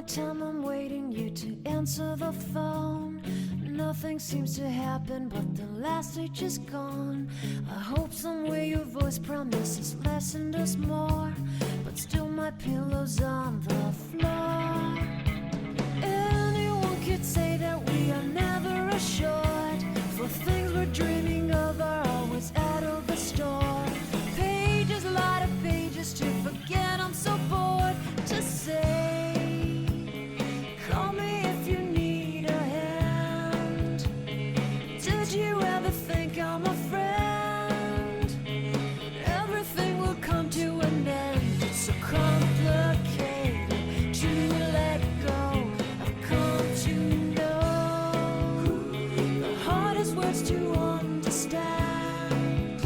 time I'm waiting you to answer the phone. Nothing seems to happen, but the last stage is gone. I hope somewhere your voice promises less and us more, but still my pillow's on the floor. Anyone could say that we are never assured, for things we're dreaming of are always out of the store. Pages, a lot of pages to forget, I'm so bored to say. Call me if you need a hand. Did you ever think I'm a friend? Everything will come to an end. It's so complicated to let go. I've come to know the hardest words to understand.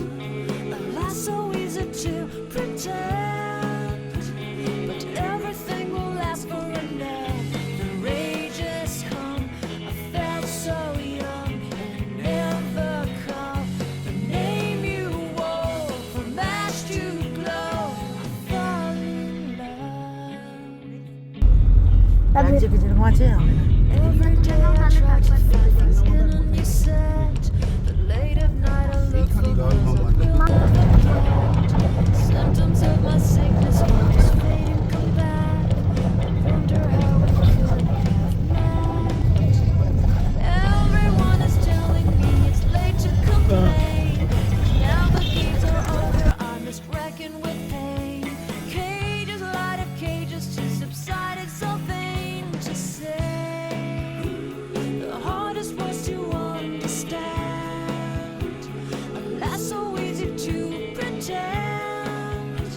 Alas, so easy to pretend, but everything will last for a night. The rage has come. I felt so young and never called the name you wore. From ash to glow, I fall in love. Every day I try to find things in a new set, but late at night I look for those that will never get. Symptoms of my sickness will just fade and come back. I wonder how we could have met. Everyone is telling me it's late to complain. Now the games are over, I must reckon with pain. Cages, light of cages to subside, it's so vain to say. The hardest words to understand. Alas, so easy to pretend,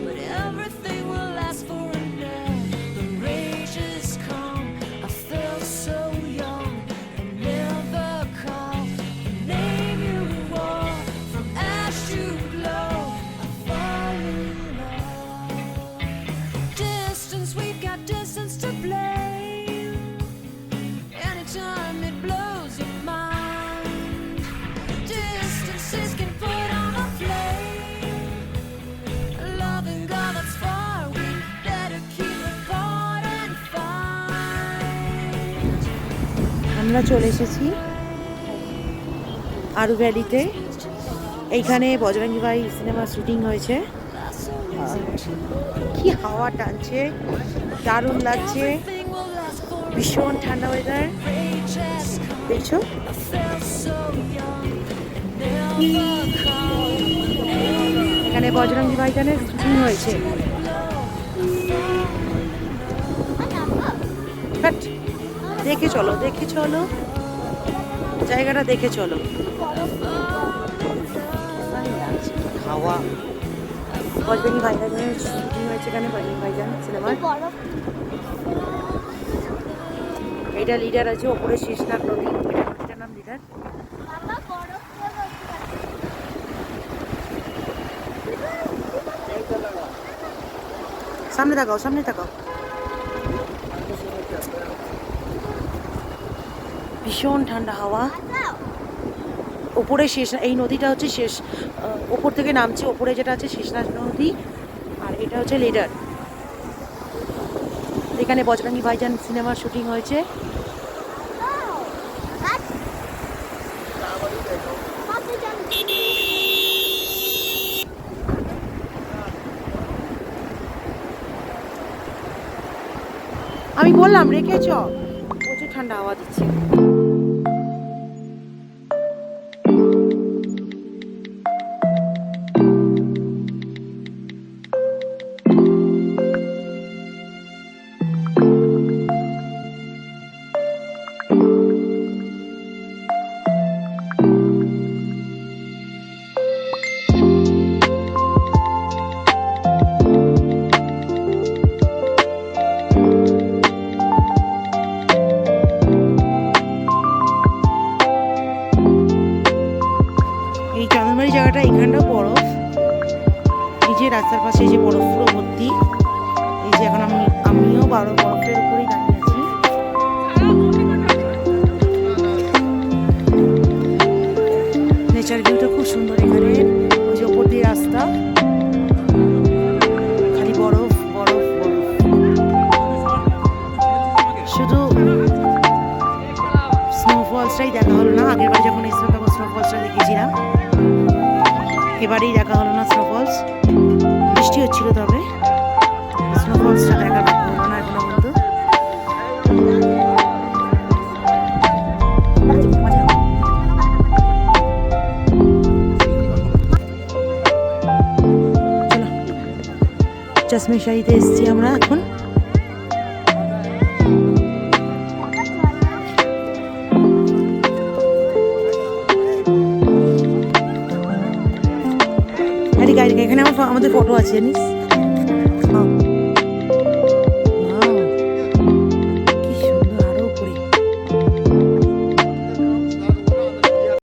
but everything will last for a night. The rage has come. I felt so young and never called the name you wore. From ash to glow, I fall in love. Distance, we've got distance to blame. Anytime it blows your mind, distances can put on a flame. Loving God that's far, we better keep it apart and find. আমরা চলে এসেছি আরু ভ্যালিতে। এইখানে বজরঙ্গি ভাই সিনেমার shooting হয়েছে। কি হাওয়া টানছে, দারুণ লাগছে, ভীষণ ঠান্ডা ওয়েদার। দেখছো এখানে বজরঙ্গি ভাইজানের শুটিং হয়েছে। বাট দেখে চলো, দেখে চলো, জায়গাটা দেখে চলো। হাওয়া, বজরঙ্গি ভাইজানের শুটিং হয়েছে এখানে, বজরঙ্গি ভাইজান সিনেমার। এটা লিডার আছে ওপরে শেষনাগ নদী, এটার নাম লিডার। সামনে তাকাও, সামনে তাকাও। ভীষণ ঠান্ডা হাওয়া। ওপরে শেষ, এই নদীটা হচ্ছে শেষ, ওপর থেকে নামছে, ওপরে যেটা আছে শেষনাগ নদী, আর এটা হচ্ছে লিডার। এখানে বজরঙ্গি ভাইজান সিনেমার শুটিং হয়েছে। আমি বললাম রেখেছ, প্রচুর ঠান্ডা হাওয়া দিচ্ছে। জায়গাটা এখানটাও বরফ, এই যে রাস্তার পাশে যে বরফ পুরো ভর্তি। এই যে এখন আমিও বরফের উপরেই দাঁড়িয়ে আছি। নেচার ভিউটা খুব সুন্দর এখানে। ওই যে ওপর দিয়ে রাস্তা, খালি বরফ বরফ বরফ। শুধু স্নোফলসটাই দেখা হলো না। আগের বার যখন এসেছিলাম তখন স্নোফলসটা দেখেছিলাম, এবারেই দেখা হলো না স্নোফলস। বৃষ্টি হচ্ছিল, তবে স্নোফলসটা দেখার ভাগ্য হলো না এখনো পর্যন্ত। চলো, চশমে শাড়িতে এসেছি আমরা এখন। এখানে আমাদের ফটো আছে জানিস।